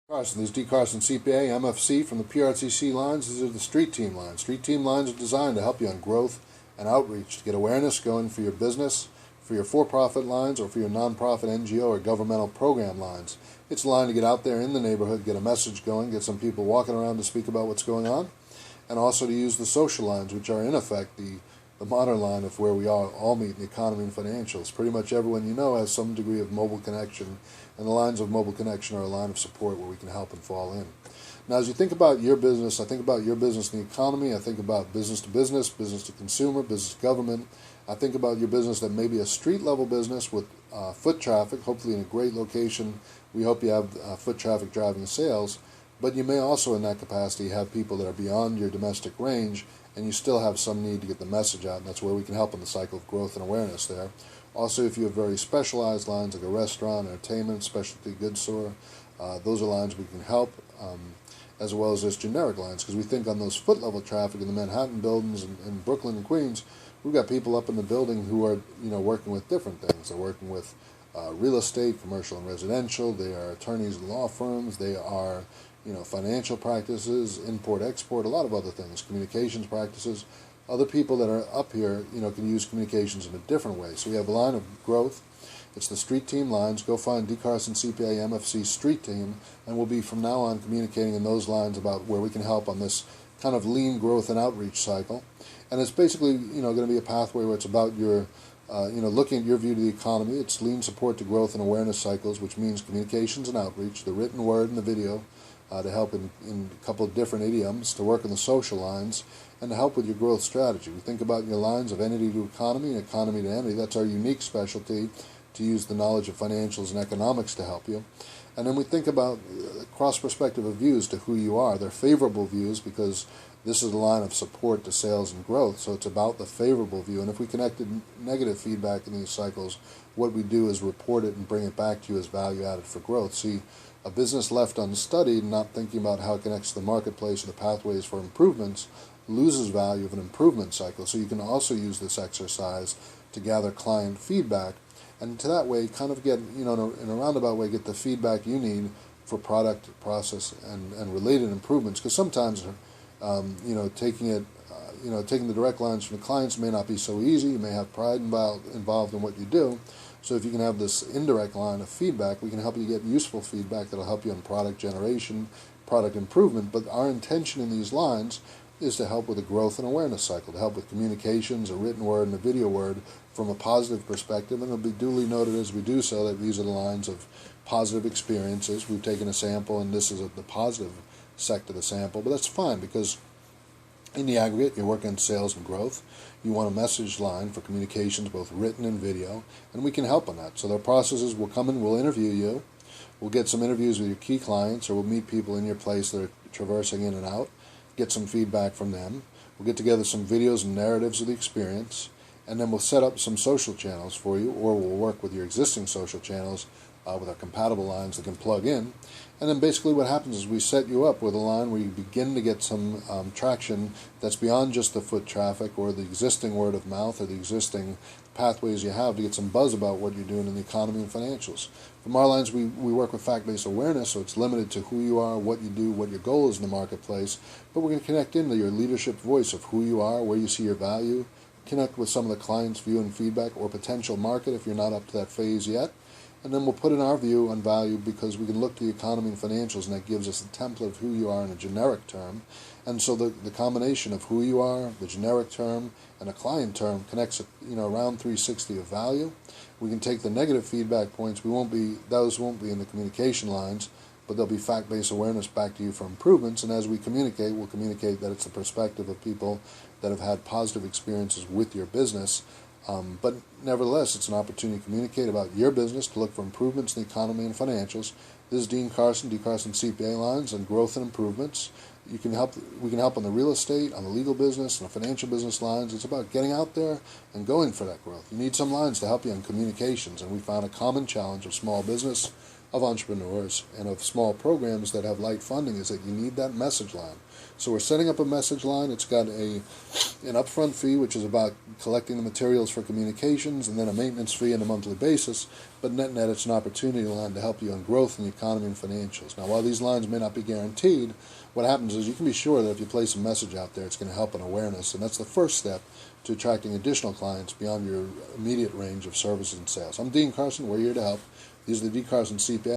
Carson, these DCarsonCPA MFC from the PRTC lines. These are the street team lines. Street team lines are designed to help you on growth and outreach, to get awareness going for your business, for your for-profit lines, or for your nonprofit NGO or governmental program lines. It's a line to get out there in the neighborhood, get a message going, get some people walking around to speak about what's going on, and also to use the social lines, which are in effect the modern line of where we all meet in the economy and financials. Pretty much everyone you know has some degree of mobile connection, and the lines of mobile connection are a line of support where we can help and fall in. Now, as you think about your business, I think about your business in the economy. I think about business to consumer, business to government. I think about your business that may be a street-level business with foot traffic, hopefully in a great location. We hope you have foot traffic driving sales, but you may also in that capacity have people that are beyond your domestic range, and you still have some need to get the message out, and that's where we can help in the cycle of growth and awareness there. Also, if you have very specialized lines like a restaurant, entertainment, specialty goods store, those are lines we can help, as well as just generic lines, because we think on those foot-level traffic in the Manhattan buildings in Brooklyn and Queens, we've got people up in the building who are working with different things. They're working with real estate, commercial and residential. They are attorneys and law firms. They are financial practices, import-export, a lot of other things, communications practices. Other people that are up here, can use communications in a different way. So we have a line of growth. It's the street team lines. Go find DCarsonCPA MFC street team, and we'll be from now on communicating in those lines about where we can help on this kind of lean growth and outreach cycle. And it's basically, going to be a pathway where it's about your, looking at your view to the economy. It's lean support to growth and awareness cycles, which means communications and outreach, the written word and the video, to help in a couple of different idioms, to work in the social lines, and to help with your growth strategy. We think about your lines of entity to economy and economy to entity. That's our unique specialty, to use the knowledge of financials and economics to help you. And then we think about cross-perspective of views to who you are. They're favorable views because this is a line of support to sales and growth, so it's about the favorable view. And if we connected negative feedback in these cycles, what we do is report it and bring it back to you as value added for growth. See, a business left unstudied, not thinking about how it connects to the marketplace or the pathways for improvements, loses value of an improvement cycle. So you can also use this exercise to gather client feedback, and to that way kind of get, in a roundabout way, get the feedback you need for product, process, and related improvements. Because sometimes, taking the direct lines from the clients may not be so easy. You may have pride involved in what you do. So if you can have this indirect line of feedback, we can help you get useful feedback that will help you on product generation, product improvement. But our intention in these lines is to help with a growth and awareness cycle, to help with communications, a written word and a video word from a positive perspective. And it'll be duly noted as we do so that these are the lines of positive experiences. We've taken a sample, and this is the positive sector of the sample. But that's fine, because in the aggregate, you're working on sales and growth. You want a message line for communications, both written and video, and we can help on that. So the processes will come in, we'll interview you. We'll get some interviews with your key clients, or we'll meet people in your place that are traversing in and out, get some feedback from them. We'll get together some videos and narratives of the experience, and then we'll set up some social channels for you, or we'll work with your existing social channels with our compatible lines that can plug in. And then basically what happens is we set you up with a line where you begin to get some traction that's beyond just the foot traffic or the existing word of mouth or the existing pathways you have, to get some buzz about what you're doing in the economy and financials. From our lines, we work with fact-based awareness, so it's limited to who you are, what you do, what your goal is in the marketplace, but we're going to connect into your leadership voice of who you are, where you see your value, connect with some of the client's view and feedback or potential market if you're not up to that phase yet. And then we'll put in our view on value, because we can look to the economy and financials, and that gives us a template of who you are in a generic term. And so the combination of who you are, the generic term, and a client term connects around 360 of value. We can take the negative feedback points. Those won't be in the communication lines, but there'll be fact-based awareness back to you for improvements. And as we communicate, we'll communicate that it's the perspective of people that have had positive experiences with your business. But nevertheless, it's an opportunity to communicate about your business, to look for improvements in the economy and financials. This is Dean Carson, DCarsonCPA lines, and growth and improvements. We can help on the real estate, on the legal business, and the financial business lines. It's about getting out there and going for that growth. You need some lines to help you on communications, and we found a common challenge of small business of entrepreneurs and of small programs that have light funding is that you need that message line. So we're setting up a message line. It's got an upfront fee, which is about collecting the materials for communications, and then a maintenance fee on a monthly basis. But net, it's an opportunity line to help you on growth in the economy and financials. Now, while these lines may not be guaranteed, what happens is you can be sure that if you place a message out there, it's going to help in awareness, and that's the first step to attracting additional clients beyond your immediate range of services and sales. I'm Dean Carson. We're here to help. These are the D. Carson CPA